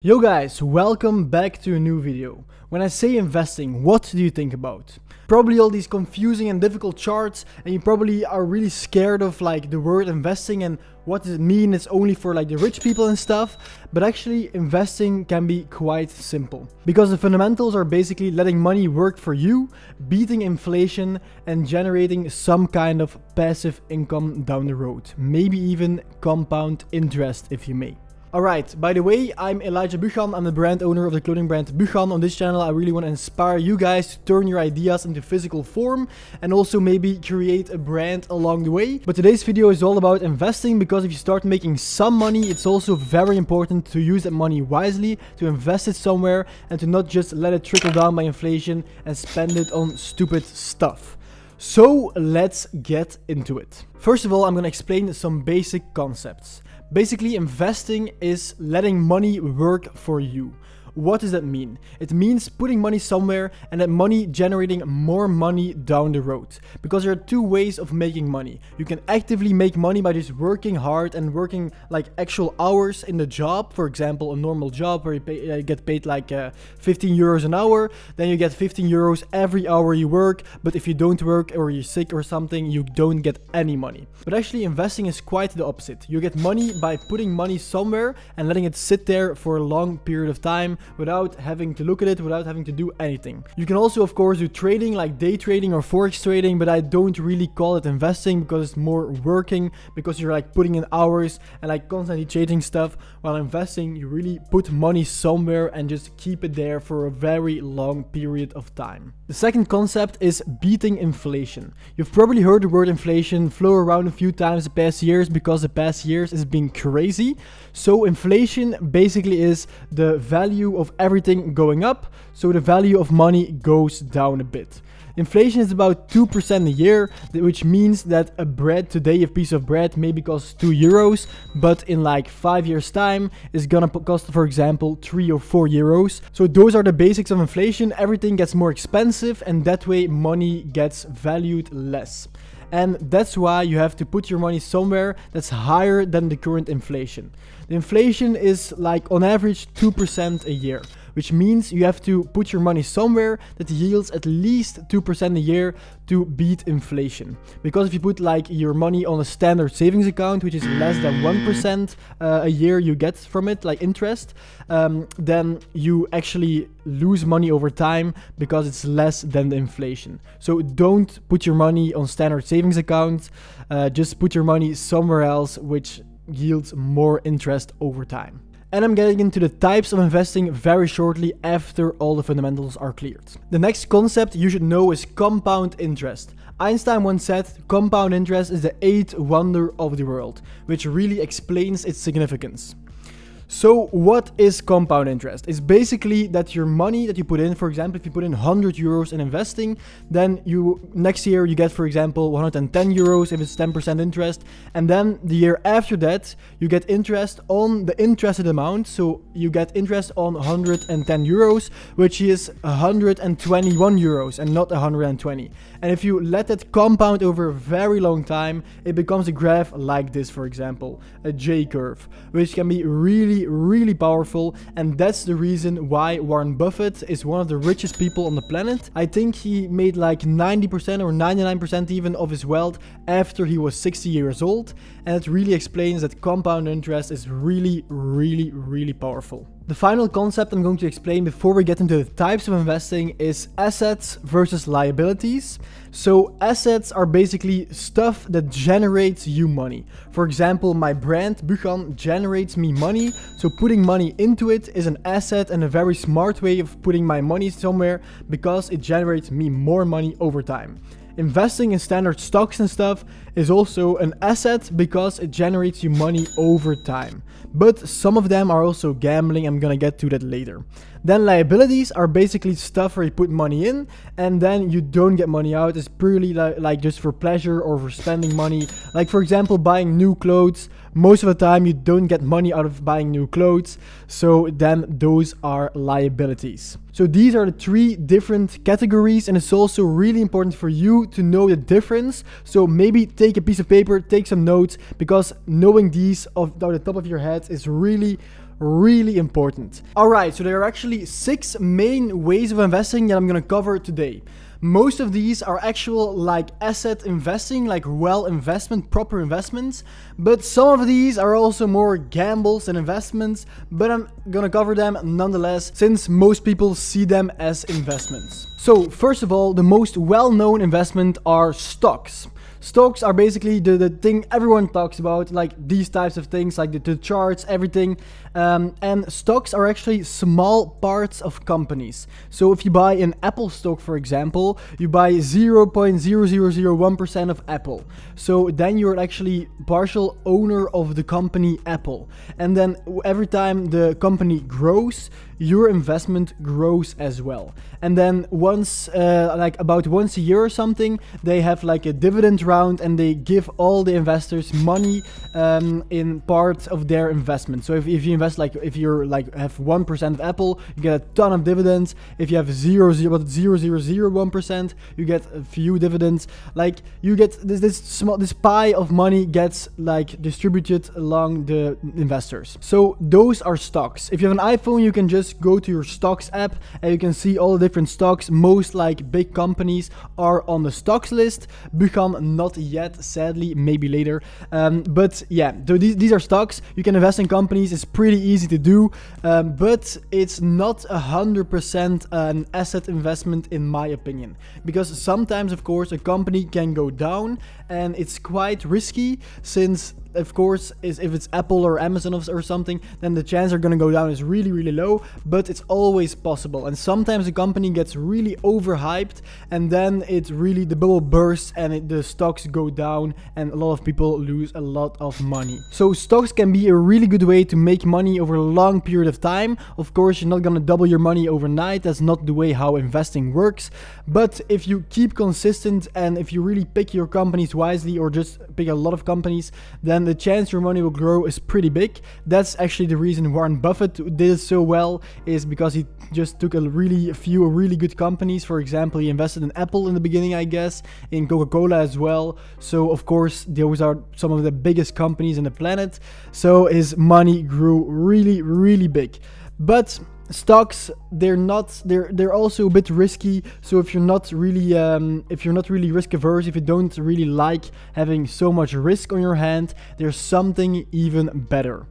Yo guys, welcome back to a new video. When I say investing, what do you think about? Probably all these confusing and difficult charts, and you probably are really scared of like the word investing and what does it mean, it's only for like the rich people and stuff. But actually investing can be quite simple. Because the fundamentals are basically letting money work for you, beating inflation and generating some kind of passive income down the road. Maybe even compound interest if you may. Alright, by the way, I'm Buchan, I'm the brand owner of the clothing brand Buchan. On this channel I really want to inspire you guys to turn your ideas into physical form and also maybe create a brand along the way. But today's video is all about investing, because if you start making some money, it's also very important to use that money wisely, to invest it somewhere and to not just let it trickle down by inflation and spend it on stupid stuff. So let's get into it. First of all, I'm going to explain some basic concepts. Basically, investing is letting money work for you. What does that mean? It means putting money somewhere and that money generating more money down the road. Because there are two ways of making money. You can actively make money by just working hard and working like actual hours in the job. For example, a normal job where you get paid like 15 euros an hour. Then you get 15 euros every hour you work. But if you don't work or you're sick or something, you don't get any money. But actually investing is quite the opposite. You get money by putting money somewhere and letting it sit there for a long period of time, without having to look at it, without having to do anything. You can also of course do trading like day trading or forex trading, but I don't really call it investing because it's more working, because you're like putting in hours and like constantly changing stuff. While investing, you really put money somewhere and just keep it there for a very long period of time. The second concept is beating inflation. You've probably heard the word inflation flow around a few times the past years, because the past years has been crazy. So inflation basically is the value of everything going up, so the value of money goes down a bit. Inflation is about 2% a year, which means that a piece of bread maybe costs 2 euros, but in like 5 years time is gonna cost, for example, 3 or 4 euros. So those are the basics of inflation. Everything gets more expensive and that way money gets valued less. And that's why you have to put your money somewhere that's higher than the current inflation. The inflation is like on average 2% a year, which means you have to put your money somewhere that yields at least 2% a year to beat inflation. Because if you put like your money on a standard savings account, which is less than 1% a year you get from it, like interest, then you actually lose money over time because it's less than the inflation. So don't put your money on standard savings accounts, just put your money somewhere else, which yields more interest over time. And I'm getting into the types of investing very shortly after all the fundamentals are cleared. The next concept you should know is compound interest. Einstein once said compound interest is the 8th wonder of the world, which really explains its significance. So what is compound interest? It's basically that your money that you put in, for example, if you put in 100 euros in investing, then next year you get, for example, 110 euros if it's 10% interest. And then the year after that, you get interest on the interested amount. So you get interest on 110 euros, which is 121 euros and not 120. And if you let that compound over a very long time, it becomes a graph like this, for example, a J curve, which can be really powerful. And that's the reason why Warren Buffett is one of the richest people on the planet. I think he made like 90% or 99% even of his wealth after he was 60 years old. And it really explains that compound interest is really powerful. The final concept I'm going to explain before we get into the types of investing is assets versus liabilities. So assets are basically stuff that generates you money. For example, my brand Buchan generates me money. So putting money into it is an asset and a very smart way of putting my money somewhere, because it generates me more money over time. Investing in standard stocks and stuff is also an asset because it generates you money over time. But some of them are also gambling. I'm gonna get to that later. Then liabilities are basically stuff where you put money in and then you don't get money out. It's purely like just for pleasure or for spending money. Like for example, buying new clothes. Most of the time you don't get money out of buying new clothes. So then those are liabilities. So these are the three different categories, and it's also really important for you to know the difference. So maybe take a piece of paper, take some notes, because knowing these off the top of your head is really really important. Alright, so there are actually 6 main ways of investing that I'm gonna cover today. Most of these are actual like asset investing, like proper investments, but some of these are also more gambles and investments, but I'm gonna cover them nonetheless since most people see them as investments. So first of all, the most well-known investment are stocks. Stocks are basically the thing everyone talks about, like these types of things, like the charts, everything. And stocks are actually small parts of companies. So if you buy an Apple stock, for example, you buy 0.0001% of Apple. So then you're actually partial owner of the company Apple. And then every time the company grows, your investment grows as well. And then once, about once a year or something, they have like a dividend round and they give all the investors money in part of their investment. So if you invest, like if you're like have 1% of Apple, you get a ton of dividends. If you have 0.0001%, you get a few dividends. Like you get this pie of money gets like distributed along the investors. So those are stocks. If you have an iPhone, you can just go to your stocks app and you can see all the different stocks. Most like big companies are on the stocks list. Buchan not yet, sadly, maybe later. But yeah, so these are stocks. You can invest in companies. It's pretty easy to do, but it's not 100% an asset investment in my opinion, because sometimes of course a company can go down and it's quite risky, since of course if it's Apple or Amazon or something, then the chance they're gonna go down is really low, but it's always possible. And sometimes a company gets really overhyped and then it really, the bubble bursts and the stocks go down and a lot of people lose a lot of money. So stocks can be a really good way to make money over a long period of time. Of course, you're not gonna double your money overnight. That's not the way how investing works. But if you keep consistent and if you really pick your companies wisely, or just pick a lot of companies, then the chance your money will grow is pretty big. That's actually the reason Warren Buffett did it so well, is because he just took a few really good companies. For example, he invested in Apple in the beginning, I guess, in Coca-Cola as well. So of course, those are some of the biggest companies on the planet. So his money grew really big. But stocks, they're also a bit risky. So if you're not really risk averse, if you don't really like having so much risk on your hand, there's something even better: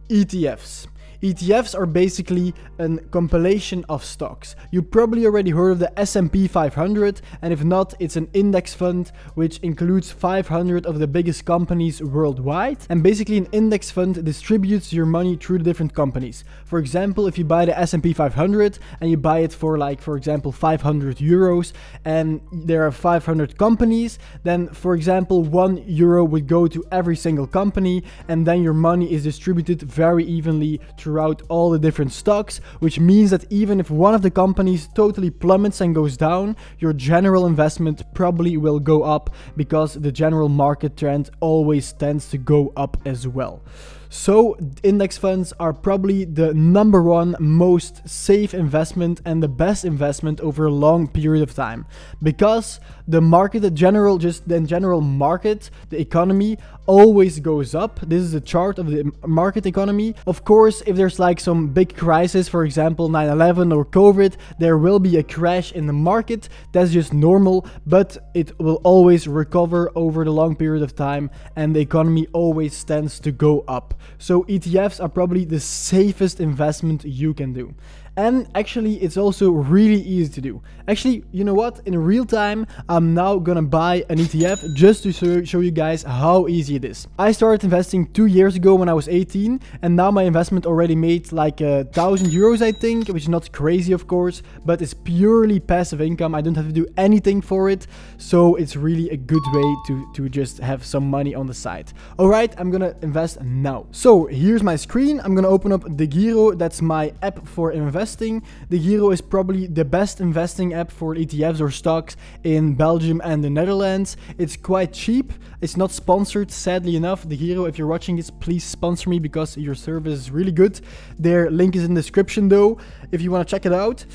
ETFs. ETFs are basically a compilation of stocks. You probably already heard of the S&P 500, and if not, it's an index fund which includes 500 of the biggest companies worldwide. And basically an index fund distributes your money through the different companies. For example, if you buy the S&P 500 and you buy it for, like, for example, 500 euros, and there are 500 companies, then for example, €1 would go to every single company, and then your money is distributed very evenly throughout all the different stocks, which means that even if one of the companies totally plummets and goes down, your general investment probably will go up, because the general market trend always tends to go up as well. So index funds are probably the #1 most safe investment and the best investment over a long period of time, because the market, the general market, the economy always goes up. This is a chart of the market economy. Of course, if there's like some big crisis, for example 9/11 or COVID, there will be a crash in the market. That's just normal, but it will always recover over the long period of time, and the economy always tends to go up. So ETFs are probably the safest investment you can do. And actually, it's also really easy to do. Actually, you know what? In real time, I'm now gonna buy an ETF just to show you guys how easy it is. I started investing 2 years ago when I was 18, and now my investment already made like €1,000, I think, which is not crazy, of course, but it's purely passive income. I don't have to do anything for it, so it's really a good way to just have some money on the side. All right, I'm gonna invest now. So here's my screen. I'm gonna open up DeGiro. That's my app for investing. DeGiro is probably the best investing app for ETFs or stocks in Belgium and the Netherlands. It's quite cheap. It's not sponsored, sadly enough. DeGiro, if you're watching this, please sponsor me, because your service is really good. Their link is in the description though, if you want to check it out.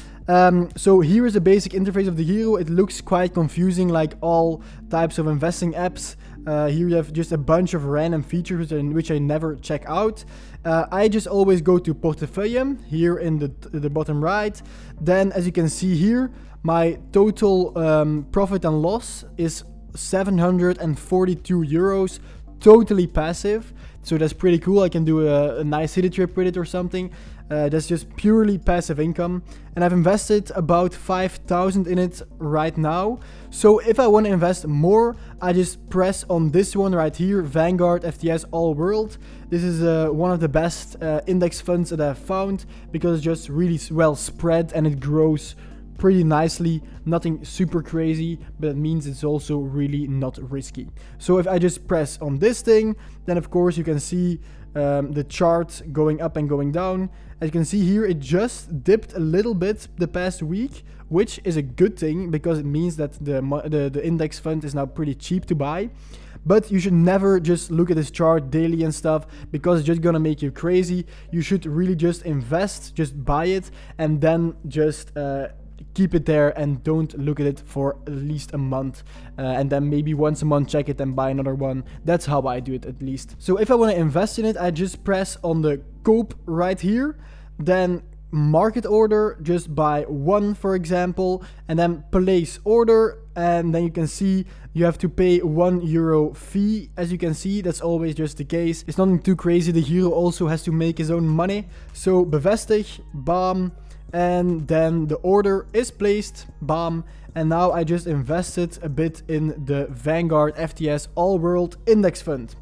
So here is the basic interface of the hero. It looks quite confusing, like all types of investing apps. Here you have just a bunch of random features which I never check out. I just always go to portefeuille here in the bottom right. Then, as you can see here, my total profit and loss is 742 euros, totally passive. So that's pretty cool. I can do a nice city trip with it or something. That's just purely passive income. And I've invested about 5,000 in it right now. So if I want to invest more, I just press on this one right here, Vanguard FTS All World. This is one of the best index funds that I've found, because it's just really well spread and it grows pretty nicely. Nothing super crazy, but it means it's also really not risky. So if I just press on this thing, then of course you can see the chart going up and going down. As you can see here, it just dipped a little bit the past week, which is a good thing because it means that the index fund is now pretty cheap to buy. But you should never just look at this chart daily and stuff, because it's just gonna make you crazy. You should really just invest, just buy it, and then just keep it there and don't look at it for at least a month, and then maybe once a month check it and buy another one. That's how I do it, at least. So if I want to invest in it, I just press on the koop right here, then market order, just buy one for example, and then place order, and then you can see you have to pay €1 fee. As you can see, that's always just the case. It's nothing too crazy. The hero also has to make his own money. So bevestig, bam, and then the order is placed, bam, and now I just invested a bit in the Vanguard FTS All World Index Fund.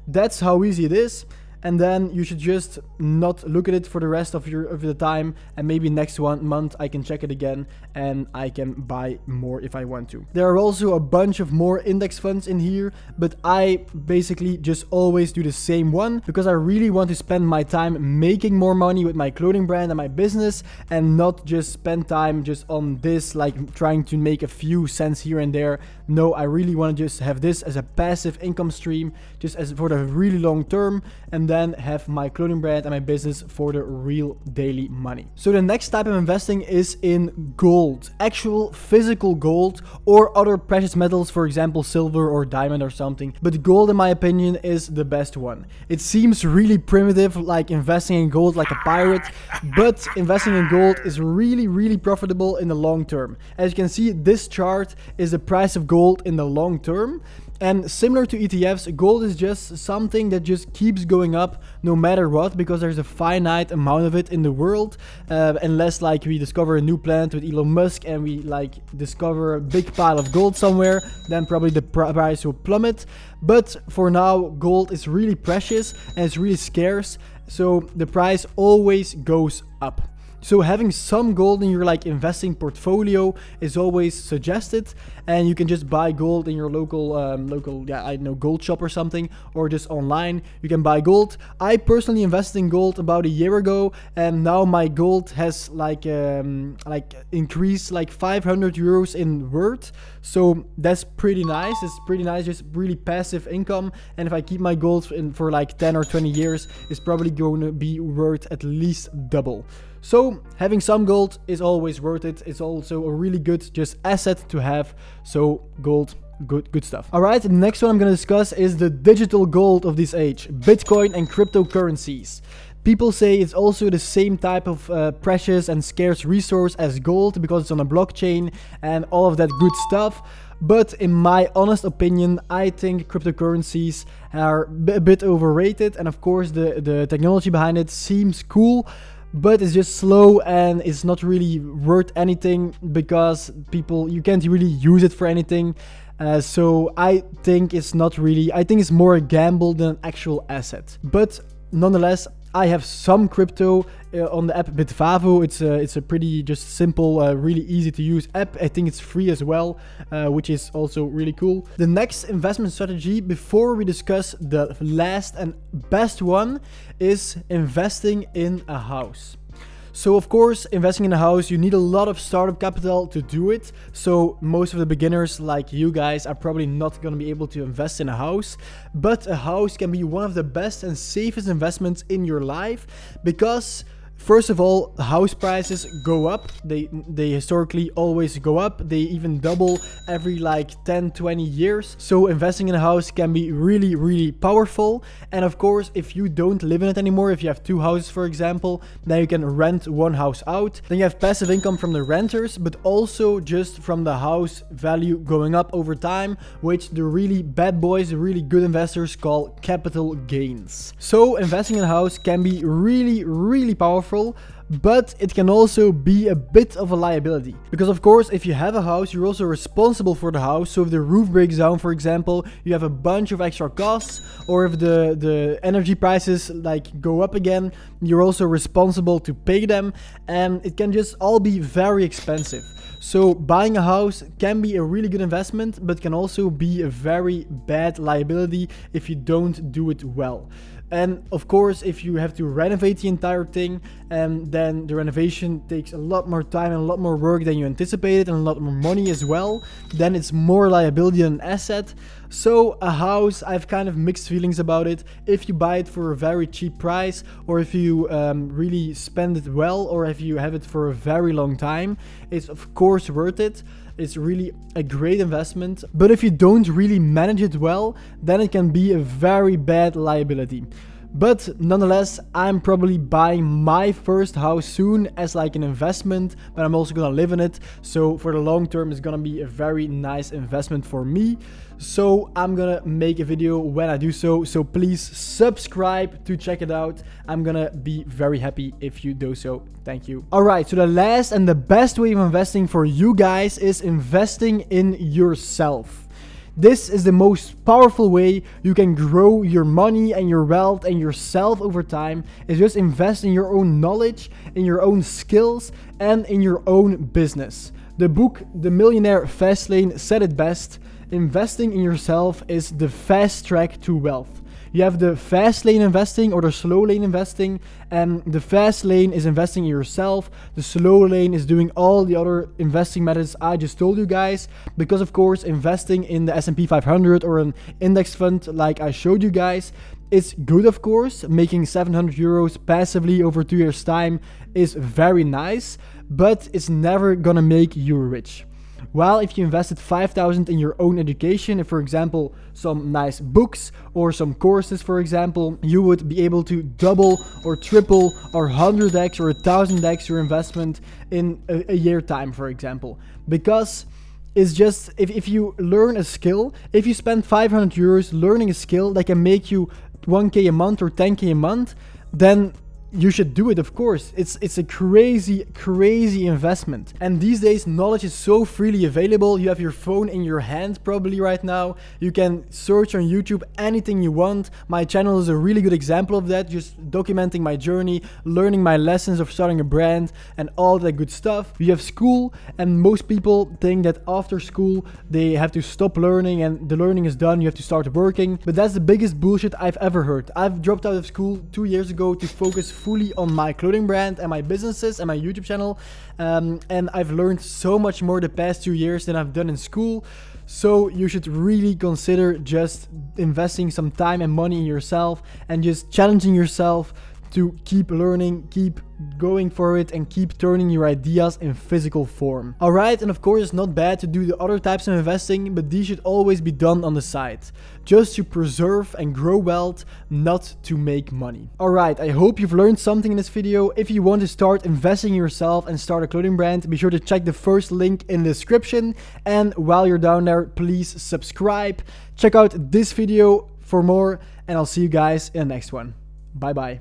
That's how easy it is. And then you should just not look at it for the rest of the time, and maybe next month I can check it again and I can buy more if I want to. There are also a bunch of more index funds in here, but I basically just always do the same one because I really want to spend my time making more money with my clothing brand and my business, and not just spend time just on this, like trying to make a few cents here and there. No, I really want to just have this as a passive income stream, just as for the really long term, and then have my clothing brand and my business for the real daily money. So the next type of investing is in gold, actual physical gold, or other precious metals, for example silver or diamond or something. But gold, in my opinion, is the best one. It seems really primitive, like investing in gold like a pirate, but investing in gold is really profitable in the long term. As you can see, this chart is the price of gold in the long term. And similar to ETFs, gold is just something that just keeps going up no matter what, because there's a finite amount of it in the world. Unless like we discover a new planet with Elon Musk and we like discover a big pile of gold somewhere, then probably the price will plummet. But for now, gold is really precious and it's really scarce, so the price always goes up. So having some gold in your like investing portfolio is always suggested, and you can just buy gold in your local I don't know, gold shop or something, or just online you can buy gold. I personally invested in gold about a year ago, and now my gold has like increased like 500 euros in worth. So that's pretty nice. It's pretty nice, just really passive income. And if I keep my gold for like 10 or 20 years, it's probably going to be worth at least double. So having some gold is always worth it. It's also a really good just asset to have. So gold, good stuff. All right, the next one I'm going to discuss is the digital gold of this age, Bitcoin and cryptocurrencies. People say it's also the same type of precious and scarce resource as gold because it's on a blockchain and all of that good stuff. But in my honest opinion, I think cryptocurrencies are a bit overrated. And of course, the technology behind it seems cool, but it's just slow and it's not really worth anything because you can't really use it for anything. So I think it's not really, I think it's more a gamble than an actual asset. But nonetheless, I have some crypto on the app Bitvavo. It's a pretty just simple, really easy to use app. I think it's free as well, which is also really cool. The next investment strategy, before we discuss the last and best one, is investing in a house. So of course, investing in a house, you need a lot of startup capital to do it. So most of the beginners like you guys are probably not going to be able to invest in a house. But a house can be one of the best and safest investments in your life, because First of all, house prices go up. They historically always go up. They even double every like 10-20 years. So investing in a house can be really, really powerful. And of course, if you don't live in it anymore, if you have 2 houses, for example, then you can rent 1 house out. Then you have passive income from the renters, but also just from the house value going up over time, which the really bad boys, the really good investors call capital gains. So investing in a house can be really, really powerful, but it can also be a bit of a liability. Because of course, if you have a house, you're also responsible for the house. So if the roof breaks down, for example, you have a bunch of extra costs, or if the energy prices like go up again, you're also responsible to pay them, and it can just all be very expensive. So buying a house can be a really good investment, but can also be a very bad liability if you don't do it well. And of course, if you have to renovate the entire thing, then the renovation takes a lot more time and a lot more work than you anticipated, and a lot more money as well, then it's more liability than an asset. So a house, I have kind of mixed feelings about it. If you buy it for a very cheap price, or if you really spend it well, or if you have it for a very long time, it's of course worth it. It's really a great investment. But if you don't really manage it well, then it can be a very bad liability. But nonetheless, I'm probably buying my first house soon as like an investment, but I'm also gonna live in it. So for the long term, it's gonna be a very nice investment for me. So I'm gonna make a video when I do so. So please subscribe to check it out. I'm gonna be very happy if you do so. Thank you. Alright, so the last and the best way of investing for you guys is investing in yourself. This is the most powerful way you can grow your money and your wealth and yourself over time, is just invest in your own knowledge, in your own skills, and in your own business. The book The Millionaire Fast Lane said it best: investing in yourself is the fast track to wealth. You have the fast lane investing or the slow lane investing, and the fast lane is investing in yourself. The slow lane is doing all the other investing methods I just told you guys, because of course investing in the S&P 500 or an index fund like I showed you guys, it's good of course. Making 700 euros passively over 2 years time is very nice, but it's never gonna make you rich. While if you invested 5,000 in your own education, for example, some nice books or some courses, for example, you would be able to double or triple or 100x or 1000x your investment in a year time, for example. Because it's just, if you learn a skill, if you spend 500 euros learning a skill that can make you 1k a month or 10k a month, then you should do it, of course. It's a crazy investment. And these days, knowledge is so freely available. You have your phone in your hand probably right now. You can search on YouTube anything you want. My channel is a really good example of that, just documenting my journey, learning my lessons of starting a brand and all that good stuff. You have school, and most people think that after school they have to stop learning and the learning is done, you have to start working. But that's the biggest bullshit I've ever heard. I've dropped out of school 2 years ago to focus fully on my clothing brand and my businesses and my YouTube channel, and I've learned so much more the past 2 years than I've done in school. So you should really consider just investing some time and money in yourself and just challenging yourself to keep learning, keep going for it, and keep turning your ideas in physical form. Alright, and of course it's not bad to do the other types of investing, but these should always be done on the side, just to preserve and grow wealth, not to make money. Alright, I hope you've learned something in this video. If you want to start investing in yourself and start a clothing brand, be sure to check the first link in the description, and while you're down there, please subscribe. Check out this video for more, and I'll see you guys in the next one. Bye bye.